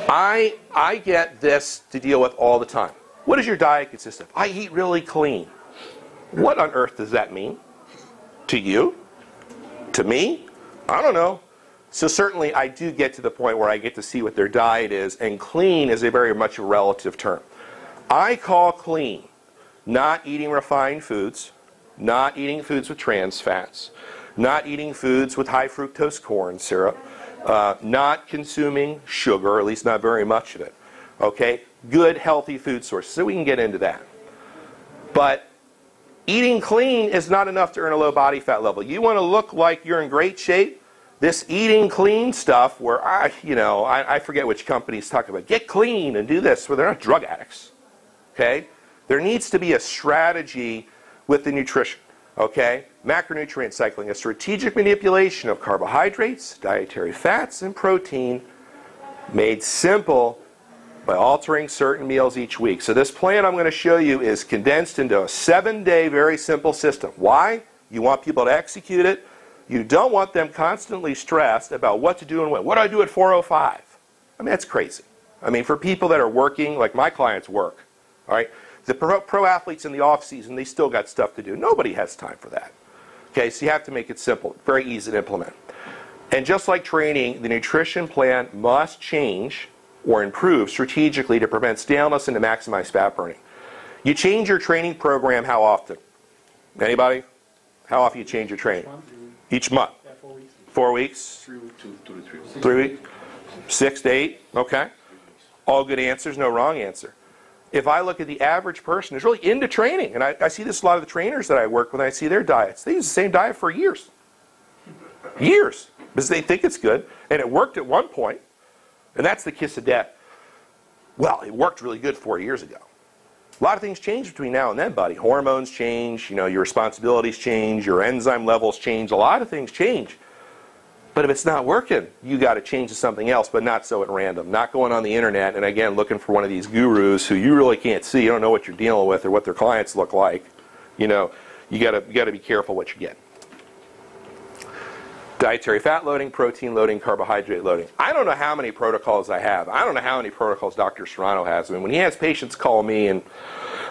I get this to deal with all the time. What does your diet consist of? I eat really clean. What on earth does that mean? To you? To me? I don't know. So certainly I do get to the point where I get to see what their diet is, and clean is a very much a relative term. I call clean not eating refined foods, not eating foods with trans fats, not eating foods with high fructose corn syrup, not consuming sugar, or at least not very much of it. Okay? Good, healthy food sources. So we can get into that. But eating clean is not enough to earn a low body fat level. You want to look like you're in great shape? This eating clean stuff where I forget which companies talk about, get clean and do this, where they're not drug addicts. Okay? There needs to be a strategy with the nutrition. Okay? Macronutrient cycling, a strategic manipulation of carbohydrates, dietary fats, and protein made simple by altering certain meals each week. So this plan I'm going to show you is condensed into a 7-day, very simple system. Why? You want people to execute it. You don't want them constantly stressed about what to do and when. What do I do at 4:05? I mean, that's crazy. I mean, for people that are working, like my clients work, all right? The pro athletes in the off season, they still got stuff to do. Nobody has time for that. Okay, so you have to make it simple, very easy to implement. And just like training, the nutrition plan must change or improve strategically to prevent staleness and to maximize fat burning. You change your training program how often? Anybody? How often you change your training? Each month? 4 weeks. 4 weeks? 2 to 3 weeks. 3 weeks? 6 to 8? Okay. All good answers, no wrong answer. If I look at the average person who's really into training, and I see this a lot of the trainers that I work with, I see their diets. They use the same diet for years. Years. Because they think it's good. And it worked at one point. And that's the kiss of death. Well, it worked really good 4 years ago. A lot of things change between now and then, buddy. Hormones change, your responsibilities change, your enzyme levels change, a lot of things change. But if it's not working, you got to change to something else, but not so at random. Not going on the internet and, again, looking for one of these gurus who you really can't see. You don't know what you're dealing with or what their clients look like. You got to be careful what you get. Dietary fat loading, protein loading, carbohydrate loading. I don't know how many protocols I have. I don't know how many protocols Dr. Serrano has. I mean, when he has patients call me and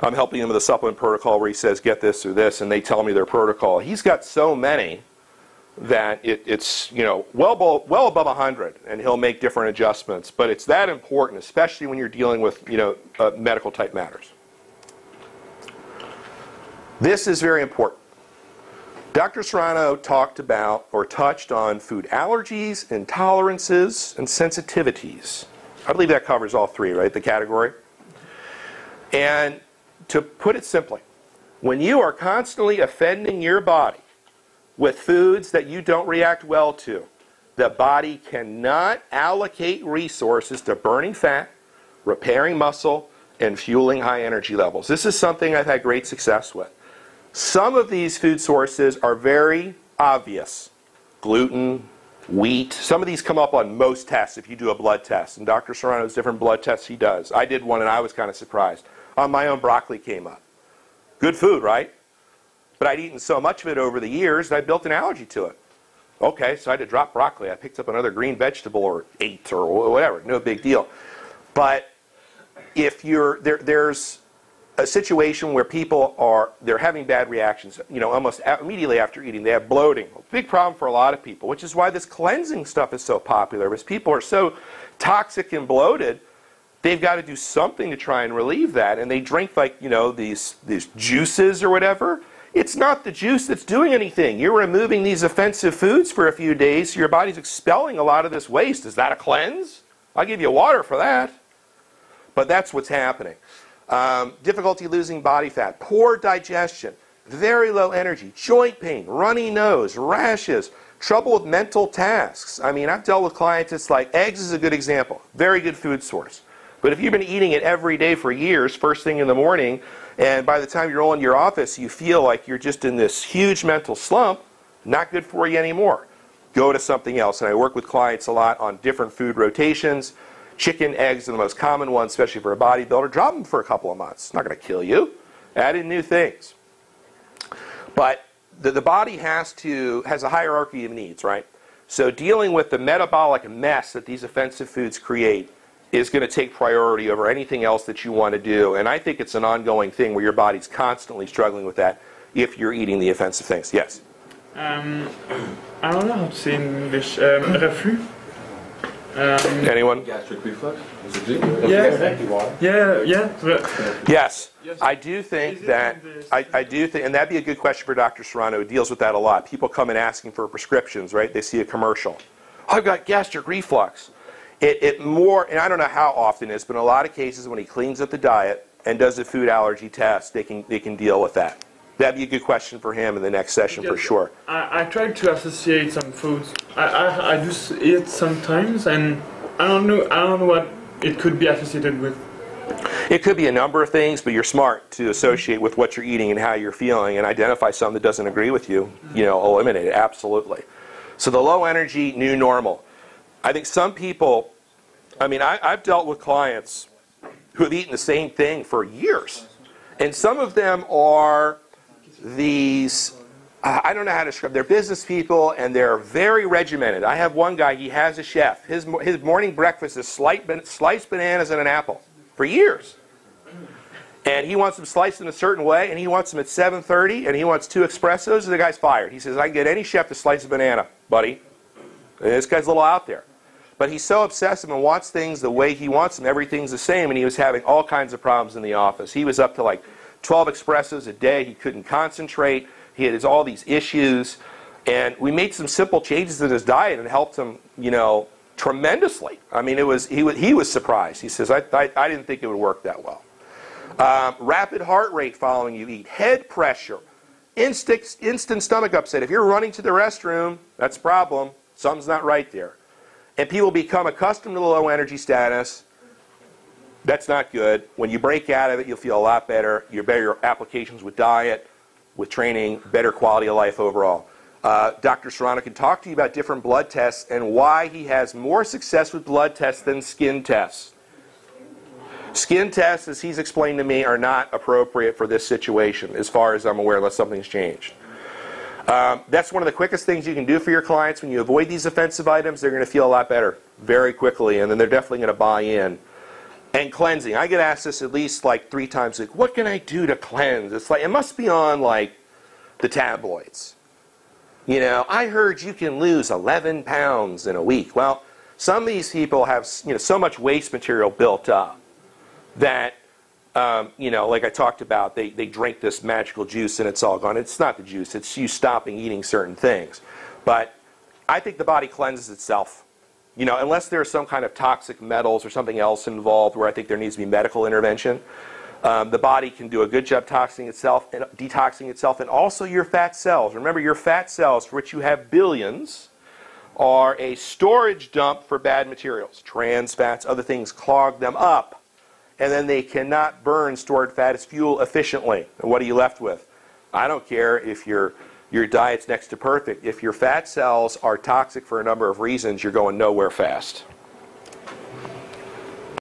I'm helping him with a supplement protocol where he says, get this or this, and they tell me their protocol, he's got so many that it's well above 100, and he'll make different adjustments. But it's that important, especially when you're dealing with medical type matters. This is very important. Dr. Serrano talked about or touched on food allergies, intolerances, and sensitivities. I believe that covers all three, right, the category? And to put it simply, when you are constantly offending your body with foods that you don't react well to, the body cannot allocate resources to burning fat, repairing muscle, and fueling high energy levels. This is something I've had great success with. Some of these food sources are very obvious. Gluten, wheat. Some of these come up on most tests if you do a blood test. And Dr. Serrano's different blood tests he does. I did one and I was kind of surprised. On my own, broccoli came up. Good food, right? But I'd eaten so much of it over the years that I built an allergy to it. Okay, so I had to drop broccoli. I picked up another green vegetable or 8 or whatever. No big deal. But if there's a situation where people they're having bad reactions, almost immediately after eating. They have bloating. A big problem for a lot of people, which is why this cleansing stuff is so popular. Because people are so toxic and bloated, they've got to do something to try and relieve that. And they drink these juices or whatever. It's not the juice that's doing anything. You're removing these offensive foods for a few days, so your body's expelling a lot of this waste. Is that a cleanse? I'll give you water for that. But that's what's happening. Difficulty losing body fat, poor digestion, very low energy, joint pain, runny nose, rashes, trouble with mental tasks. I mean, I've dealt with clients, it's like eggs is a good example. Very good food source. But if you've been eating it every day for years, first thing in the morning, and by the time you're all in your office, you feel like you're just in this huge mental slump, not good for you anymore. Go to something else. And I work with clients a lot on different food rotations. Chicken, eggs are the most common ones, especially for a bodybuilder. Drop them for a couple of months. It's not going to kill you. Add in new things. But the body has a hierarchy of needs, right? So dealing with the metabolic mess that these offensive foods create is going to take priority over anything else that you want to do. And I think it's an ongoing thing where your body's constantly struggling with that if you're eating the offensive things. Yes? I don't know how to say in English. Reflux? Anyone? Gastric reflux? Yes. I do think that, I do think, and that'd be a good question for Dr. Serrano, who deals with that a lot. People come in asking for prescriptions, right? They see a commercial. I've got gastric reflux. And I don't know how often it is, but in a lot of cases when he cleans up the diet and does a food allergy test, they can deal with that. That'd be a good question for him in the next session for sure. I try to associate some foods. I just eat sometimes, and I don't know what it could be associated with. It could be a number of things, but you're smart to associate with what you're eating and how you're feeling and identify something that doesn't agree with you, eliminate it, absolutely. So the low energy, new normal. I think some people, I've dealt with clients who have eaten the same thing for years. And some of them are these, I don't know how to describe, they're business people and they're very regimented. I have one guy, he has a chef. His morning breakfast is sliced bananas and an apple for years. And he wants them sliced in a certain way, and he wants them at 7:30, and he wants 2 espressos, and the guy's fired. He says, I can get any chef to slice a banana, buddy. And this guy's a little out there. But he's so obsessive and wants things the way he wants them. Everything's the same, and he was having all kinds of problems in the office. He was up to like 12 espressos a day. He couldn't concentrate. He had all these issues. And we made some simple changes in his diet and helped him, tremendously. He was surprised. He says, I didn't think it would work that well. Rapid heart rate following you eat, head pressure, instant stomach upset. If you're running to the restroom, that's a problem. Something's not right there. And people become accustomed to the low energy status. That's not good. When you break out of it, you'll feel a lot better. Your better applications with diet, with training, better quality of life overall. Dr. Serrano can talk to you about different blood tests and why he has more success with blood tests than skin tests. Skin tests, as he's explained to me, are not appropriate for this situation, as far as I'm aware, unless something's changed. That's one of the quickest things you can do for your clients. When you avoid these offensive items, they're going to feel a lot better very quickly, and then they're definitely going to buy in. And cleansing. I get asked this at least like 3 times. Like, what can I do to cleanse? It's like, it must be on like the tabloids. I heard you can lose 11 pounds in a week. Well, some of these people have so much waste material built up that like I talked about, they drink this magical juice and it's all gone. It's not the juice. It's you stopping eating certain things. But I think the body cleanses itself. Unless there's some kind of toxic metals or something else involved where I think there needs to be medical intervention, the body can do a good job detoxing itself, and also your fat cells. Remember, your fat cells, for which you have billions, are a storage dump for bad materials. Trans fats, other things clog them up. And then they cannot burn stored fat as fuel efficiently. And what are you left with? I don't care if your diet's next to perfect. If your fat cells are toxic for a number of reasons, you're going nowhere fast.